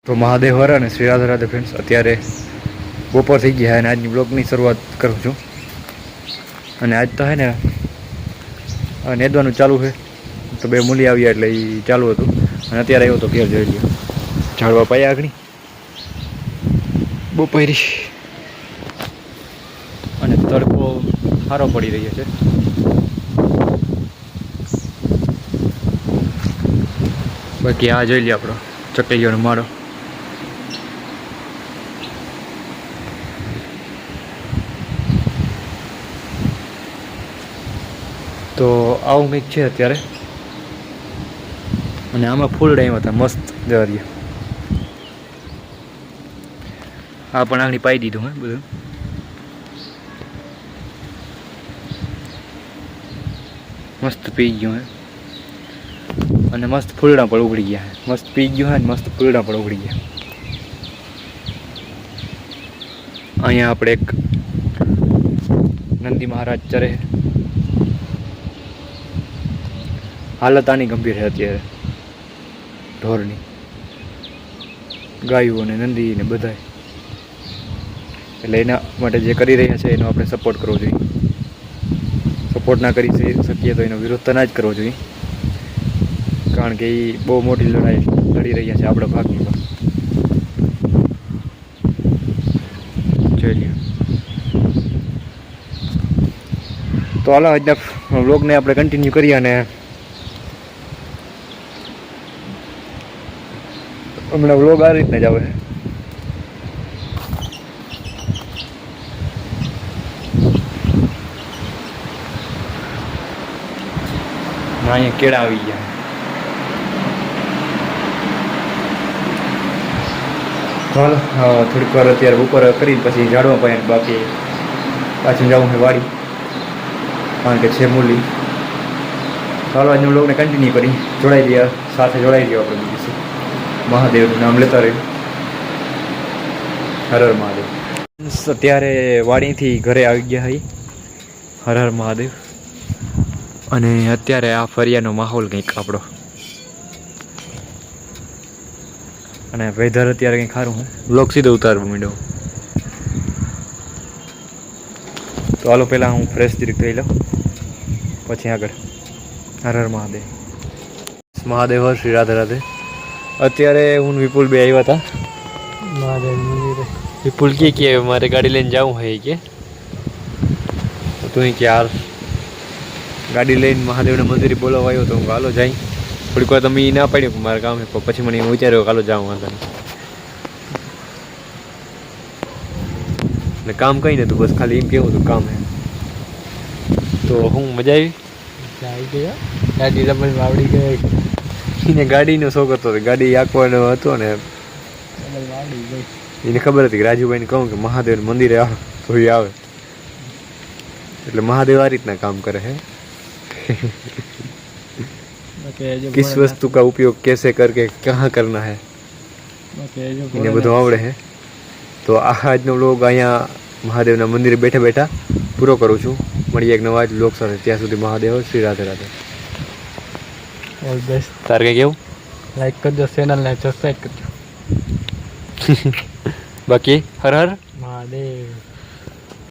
તો મહાદેવ હર અને શ્રી રાધે રાધે ફ્રેન્ડ્સ, અત્યારે બપોર થઈ ગયા અને આજની બ્લોગની શરૂઆત કરું છું. અને આજ તો હે ને નેદવાનું ચાલુ છે, તો બે મૂલી આવ્યા એટલે એ ચાલુ હતું. અને અત્યારે આવ્યો તો ઘેર જોઈ લ્યો, ઝાડવા પાયા આગળ બપોરી અને તડકો સારો પડી રહ્યો છે. બાકી આ જોઈ લે આપણો ચકલીઓનો માળો. તો આવું કંઈક છે અત્યારે. અને આમાં ફૂલ ટાઈમ હતા મસ્ત જવારીએ. આ પણ આગળ પાઈ દીધું હે બધું. મસ્ત પી ગયું હે અને મસ્ત ફૂલડા પણ ઉગડી ગયા. મસ્ત પી ગયું હે ને મસ્ત ફૂલડા પણ ઉગડી ગયા. અહીંયા આપણે એક નંદી મહારાજ ચરે. હાલત આની ગંભીર છે અત્યારે ઢોરની, ગાયું અને નંદી ને બધાય. એટલે એના માટે જે કરી રહ્યા છે એનો આપણે સપોર્ટ કરવો જોઈએ. સપોર્ટ ના કરી શકીએ તો એનો વિરોધ તો ના જ કરવો જોઈએ, કારણ કે એ બહુ મોટી લડાઈ લડી રહ્યા છે આપણા ભાગની પર. જોઈ લ્યો. તો હાલો આજના વ્લોગને આપણે કન્ટિન્યુ કરીએ. અને હમણાં વ્લોગ આ રીતના જ આવે છે. અહીંયા કેળા આવી ગયા. ચાલો થોડીક વાર અત્યારે બપોર કરી પછી ઝાડવા પાયા. બાકી પાછું જવું છે વાડી, કારણ કે છે મૂલી. ચાલો આજનો વ્લોગને કન્ટિન્યુ કરી જોડાઈ દઈએ, સાથે જોડાઈ દઈએ આપણે બીજું મહાદેવનું નામ લેતા રહે. હર હર મહાદેવ. અત્યારે વાડીથી ઘરે આવી ગયા હઈ. હર હર મહાદેવ. અને અત્યારે આ ફરિયાનો માહોલ કંઈક આપણો, અને વેધર અત્યારે કંઈક સારું છે. બ્લોગ સીધો ઉતારવા માંડ્યો. તો હાલો પહેલાં હું ફ્રેશ તરીકે થઈ લઉં, પછી આગળ. હર હર મહાદેવ. મહાદેવ હર શ્રી રાધે રાધે. અત્યારે હું વિપુલ બે આવ્યા હતા મહાદેવ મંદિરે. વિપુલ કે મારે ગાડી લઈને જવું હોય કે તું કે યાર ગાડી લઈને મહાદેવના મંદિરે બોલાવવા આવ્યો તો હું હાલો જાય. થોડીક વાર તમે ના પાડ્યું મારે કામ છે, પછી મને વિચાર્યો હાલો જાઉં વાંધો નહીં. એટલે કામ કંઈ નતું, બસ ખાલી એમ કેવું હતું કામ હે. તો હું મજા આવી ગયા. ગાડી રમત આવડી ગઈ. એને ગાડીનો શોખ હતો, ગાડી આંકવાનો હતો ને એને ખબર હતી કે રાજુભાઈને કહું કે મહાદેવના મંદિરે આવે તો એ આવે. એટલે મહાદેવ આ રીતના કામ કરે છે. किस वस्तु का उपयोग कैसे करके कहाँ करना है એને બધું આવડે છે. તો આજનો વ્લોગ અહીંયા મહાદેવના મંદિરે બેઠા બેઠા પૂરો કરું છું. મળીએ એક નવા જ વ્લોગ સાથે. ત્યાં સુધી મહાદેવ શ્રી રાધે રાધે. All best. તારે કંઈ કેવું? લાઈક કરજો, ચેનલને સબસ્ક્રાઈબ કરજો. બાકી હર હર મહાદેવ.